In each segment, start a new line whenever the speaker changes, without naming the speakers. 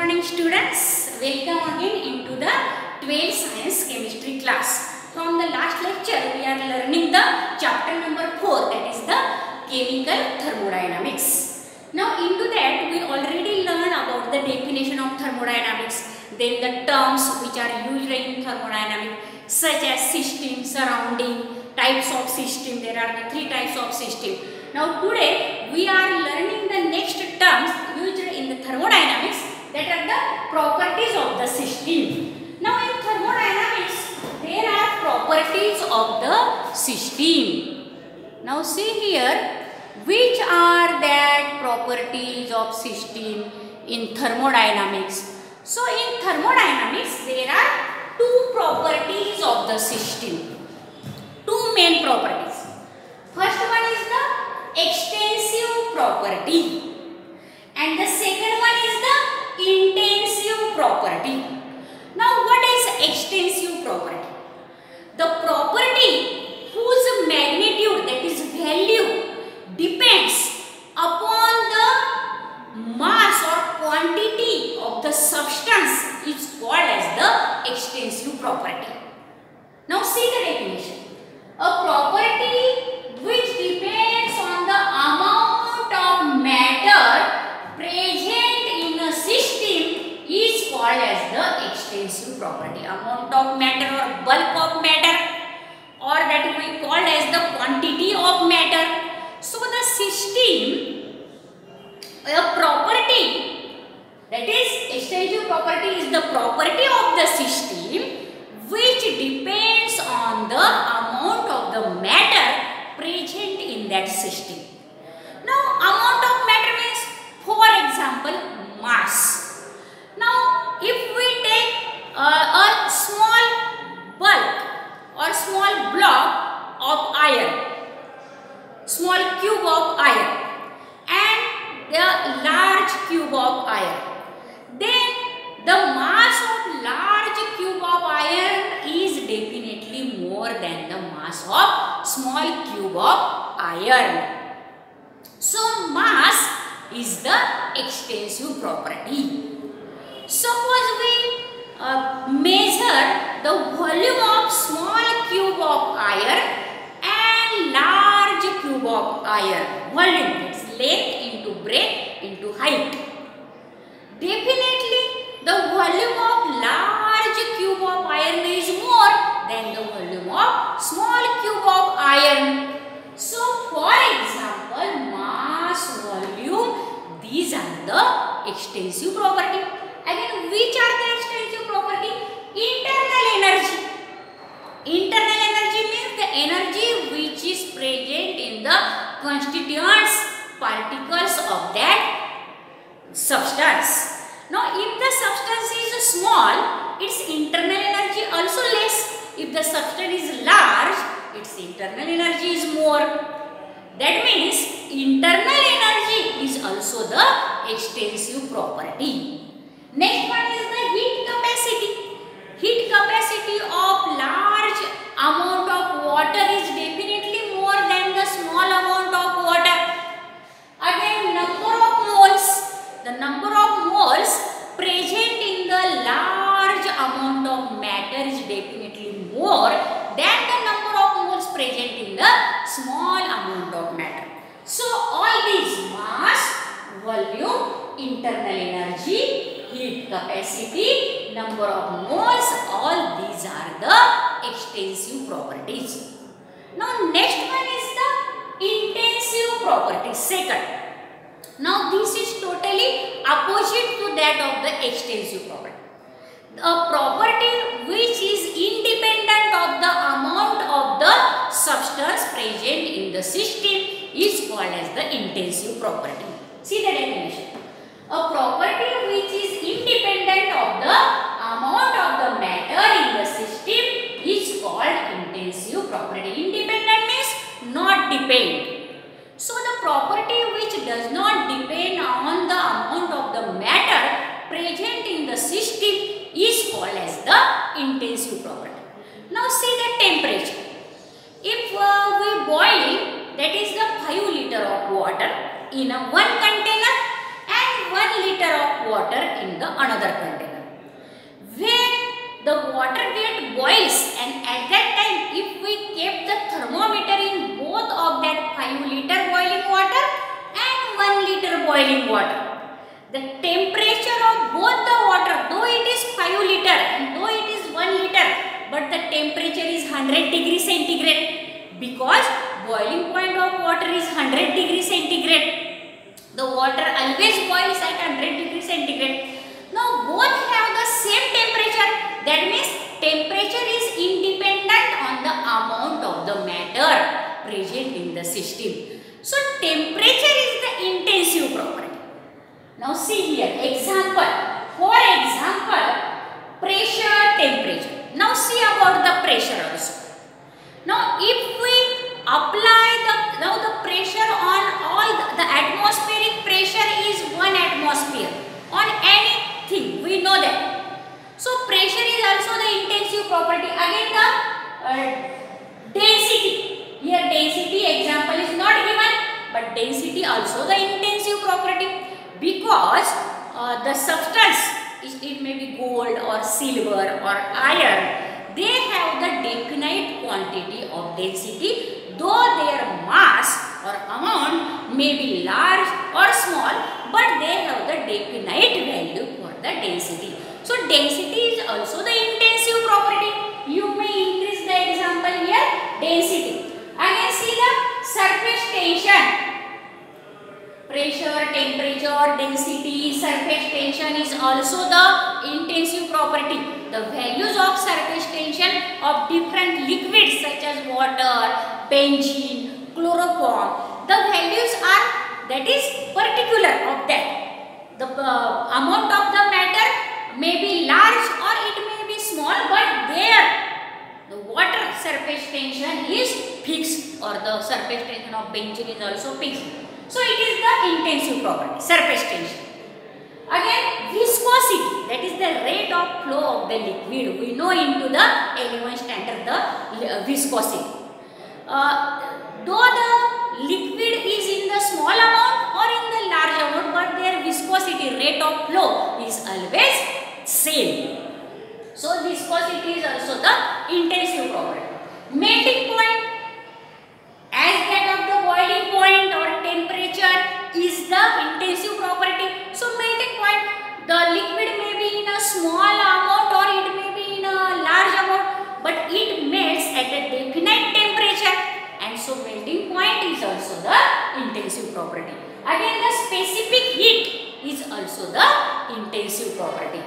morning students, welcome again into the 12th science chemistry class. From the last lecture we are learning the chapter number 4, that is the chemical thermodynamics. Now into that we already learned about the definition of thermodynamics, then the terms which are used in thermodynamics such as system, surrounding, types of system. There are the 3 types of system. Now today we are learning the next terms used in the thermodynamics, that are the properties of the system. Now in thermodynamics there are properties of the system. Now see here, which are that properties of system in thermodynamics. So in thermodynamics there are 2 properties of the system, 2 main properties. First one is the extensive property and the second one is the intensive property. Now what is extensive property? The property whose magnitude, that is value, depends upon the mass or quantity of the substance is called as the extensive property. Now see the definition. A property which depends on the amount of matter present in a system is called as the extensive property. Amount of matter or bulk of matter, or that we call as the quantity of matter. So the system, a property, that is extensive property, is the property of the system which depends on the amount of the matter present in that system. Now amount of matter means, for example, mass. Now if we take a small bulk or small block of iron, small cube of iron, and the large cube of iron, then the mass of large cube of iron is definitely more than the mass of small cube of iron. So mass is the extensive property. Suppose we measure the volume of small cube of iron and large cube of iron. Volume, that's length into breadth into height. Definitely the volume of large cube of iron is more than the volume of small cube of iron. So for example, mass, volume, these are the extensive property. Again, which are the extensive property? Internal energy. Internal energy means the energy which is present in the constituents, particles of that substance. Now if the substance is small, its internal energy also less. If the substance is large, its internal energy is more. That means internal energy is also the extensive property. Next one is the heat capacity. Heat capacity of large amount of water is definitely more than the small amount of water. Again, number of moles. The number of moles present in the large amount of matter is definitely more than the number of moles present in the small amount of matter. So all these mass, volume, internal energy, heat capacity, number of moles, all these are the extensive properties. Now next one is the intensive property, second. Now this is totally opposite to that of the extensive property. A property which is independent of the amount of the substance present in the system is called as the intensive property. See the definition. A property which is independent of the amount of the matter in the system is called intensive property. Independent means not depend. So the property which does not depend on the amount of the matter present in the system is called as the intensive property. Now see the temperature. If we boil, that is the 5 liter of water in a one container, and and 1 liter of water in the another container. When the water boils, and at that time if we kept the thermometer in both of that 5 liter boiling water and 1 liter boiling water, the temperature of both the water, though it is 5 liter and though it is 1 liter, but the temperature is 100 degrees centigrade, because boiling point of water is 100 degrees centigrade. The water always boils at 100 degrees centigrade. Now both have the same temperature. That means temperature is independent on the amount of the matter present in the system. So temperature is the intensive property. Now see here, example. For example, pressure, temperature. Now see about the pressure also. Now if we apply the pressure on all the atmospheric pressure is 1 atmosphere on anything, we know that. So pressure is also the intensive property. Again the density. Here density example is not given, but density also the intensive property, because the substance, it may be gold or silver or iron, they have the definite quantity of density, though their mass or amount may be large or small, but they have the definite value for the density. So density is also the intensive property. You may increase the example here, density. Again see the surface tension. Pressure, temperature, density, surface tension is also the intensive property. The values of surface tension of different liquids such as water, benzene, chloroform, the values are, that is particular of that. The amount of the matter may be large or it may be small, but there the water surface tension is fixed, or the surface tension of benzene is also fixed. So it is the intensive property, surface tension. Again viscosity, that is the rate of flow of the liquid. We know into the L1 standard the viscosity. Though the liquid is in the small amount or in the large amount, but their viscosity, rate of flow is always same. So viscosity is also the intensive property. Melting point, as that of the boiling point or temperature, is the intensive property. So melting point, the liquid may be in a small amount or it may be in a large amount, but it melts at a definite temperature, and so melting point is also the intensive property. Again the specific heat is also the intensive property.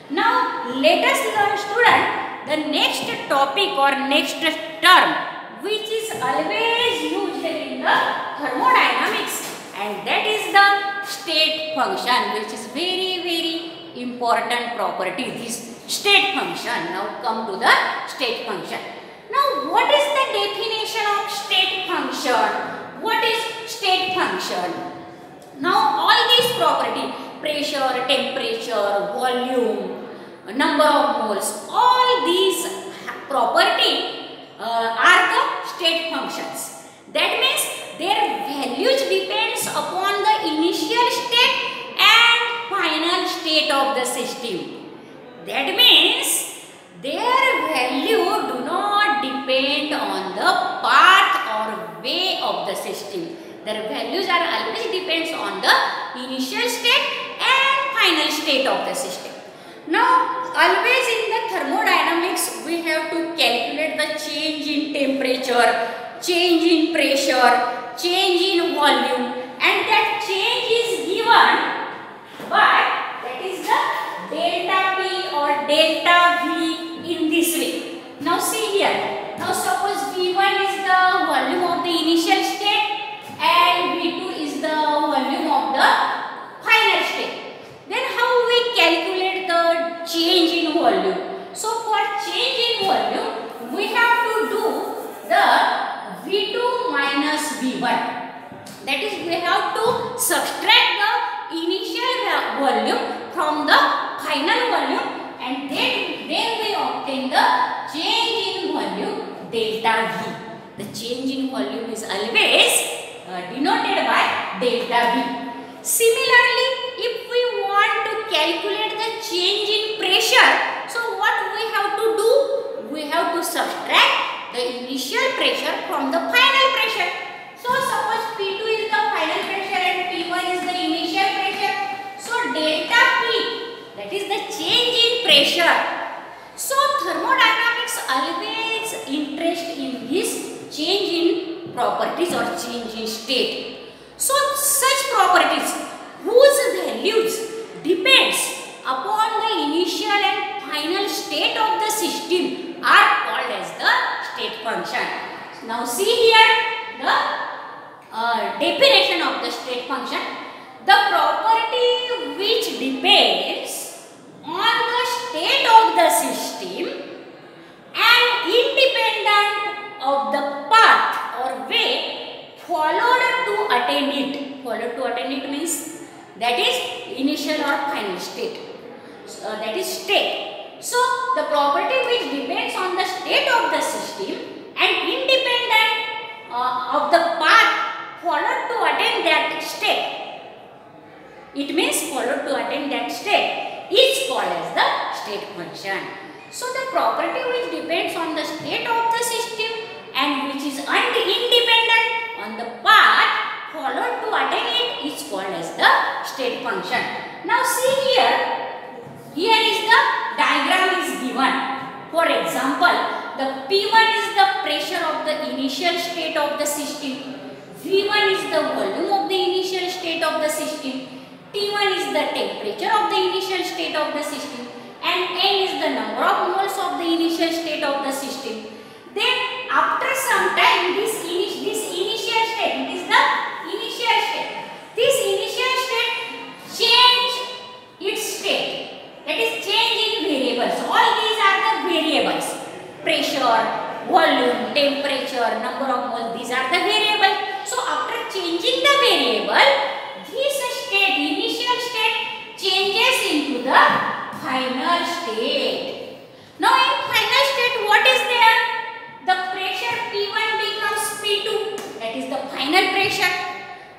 Now let us learn, student, the next topic or next term which is always used in the thermodynamics, and that is the state function, which is very important property, this state function. Now come to the state function. Now what is the definition of state function? What is state function? Now all these property, pressure, temperature, volume, number of moles, all these property are the state functions. That means their values depends upon the initial state and final state of the system. That means their value do not depend on the path or way of the system. Their values are always depends on the initial state and final state of the system. Now always in the thermodynamics we have to calculate the change in temperature, change in pressure, change in volume, and that change is given by, that is the delta P or delta V in this way. Now see here, now suppose V1 is the volume of the initial state and V2 is the volume of the final state. Then how we calculate the change in volume? So for change in volume we have to do the V2 minus V1. That is, we have to subtract the initial volume from the final volume, and then we obtain the change in volume delta V. The change in volume is always denoted by delta V. Similarly, if we want to calculate the change in pressure, so what we have to do? We have to subtract the initial pressure from the final pressure. So suppose P2 is the final pressure and P1 is the initial pressure. So delta P, that is the change in pressure. So thermodynamics always interest in this change in properties or change in state. So such properties whose values depends upon the initial and final state of the system are called as the state function. Now see here the definition of the state function. The property which depends on the state of the system and independent of the path or way followed to attain it. Followed to attain it means that is initial or final state. That is state. So the property which depends on the state of the system and independent of the path followed to attain that state. It means followed to attain that state is called as the state function. So the property which depends on the state of the system and which is independent on the path followed to attain it is called as the state function. Now see here is the diagram is given. For example, the P1 is the pressure of the initial state of the system. V1 is the volume of the initial state of the system. T1 is the temperature of the initial state of the system. And N is the number of moles of the initial state of the system. Then after some time this initial state, it is the initial state. This initial state change its state. That is change in variables. All these are the variables. Pressure, volume, temperature, number of moles, these are the variables. So after changing the variable, this state, initial state changes into the final state. Now in final state what is there? The pressure P1 becomes P2, that is the final pressure.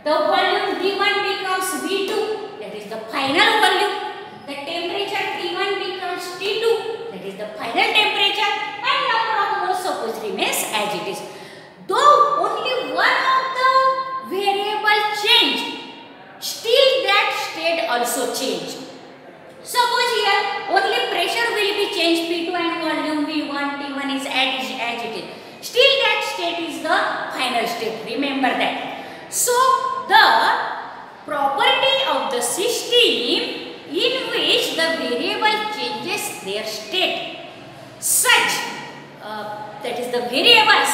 The volume V1 becomes V2, that is the final volume. The temperature T1 becomes T2, that is the final temperature, and number of moles suppose remains as it is. Though only one of the variable changed, still that state also changed. Suppose here only pressure will be changed, P2 and volume V1, T1 is as it is. Still that state is the final state. Remember that. So the property of the system in which the variable changes their state, such that is the variables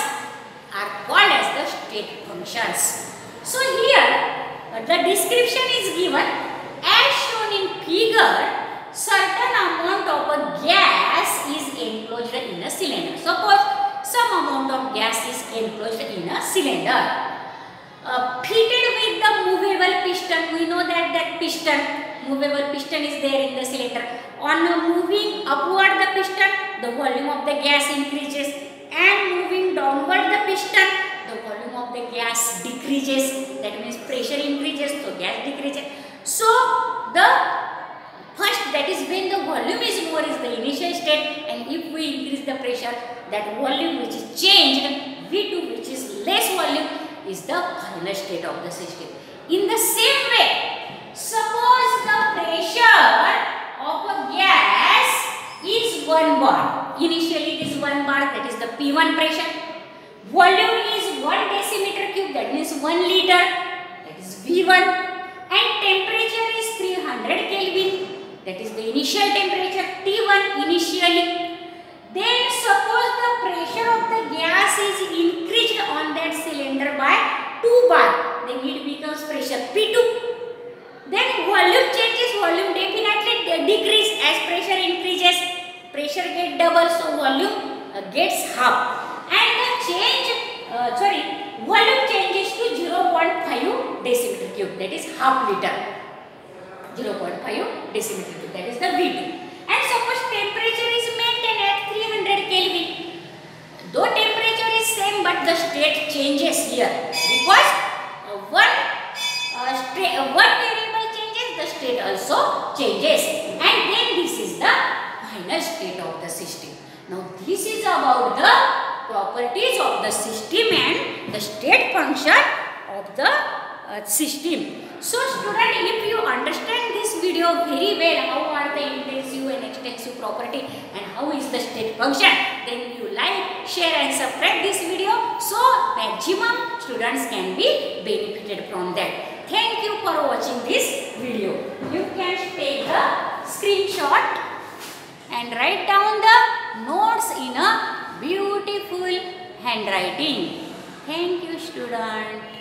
are called as the state functions. So here the description is given as shown in figure. Certain amount of a gas is enclosed in a cylinder. Suppose some amount of gas is enclosed in a cylinder. Fitted with the movable piston. We know that piston, movable piston is there in the cylinder. On moving upward the piston, the volume of the gas increases, and moving downward the piston, the volume of the gas decreases. That means pressure increases, so gas decreases. So the first, that is when the volume is more, is the initial state, and if we increase the pressure, that volume which is changed, V2, which is less volume, is the final state of the system. In the same way, suppose the pressure of a gas is 1 bar. Initially it is 1 bar, that is the P1 pressure. Volume is 1 decimeter cube, that means 1 liter, that is V1. And temperature is 300 Kelvin, that is the initial temperature, T1 initially. Then suppose the pressure of the gas is increased on that cylinder by 2 bar, then it becomes pressure P2. Then volume changes, volume definitely decrease as pressure increases. Pressure gets double, so volume gets half. And the volume changes to 0.5 decimeter cube, that is half liter. 0.5 decimeter cube, that is the V2. And suppose temperature is maintained at 300 Kelvin. Though temperature is same, but the state changes here because one variable changes, the state state also changes, and then this is the final state of the system. Now this is about the properties of the system and the state function of the system. So student, if you understand this video very well, how are the intensive and extensive property and how is the state function, then you like, share and subscribe this video so maximum students can be benefited from that. Thank you for watching this video. You can take the screenshot and write down the notes in a beautiful handwriting. Thank you student.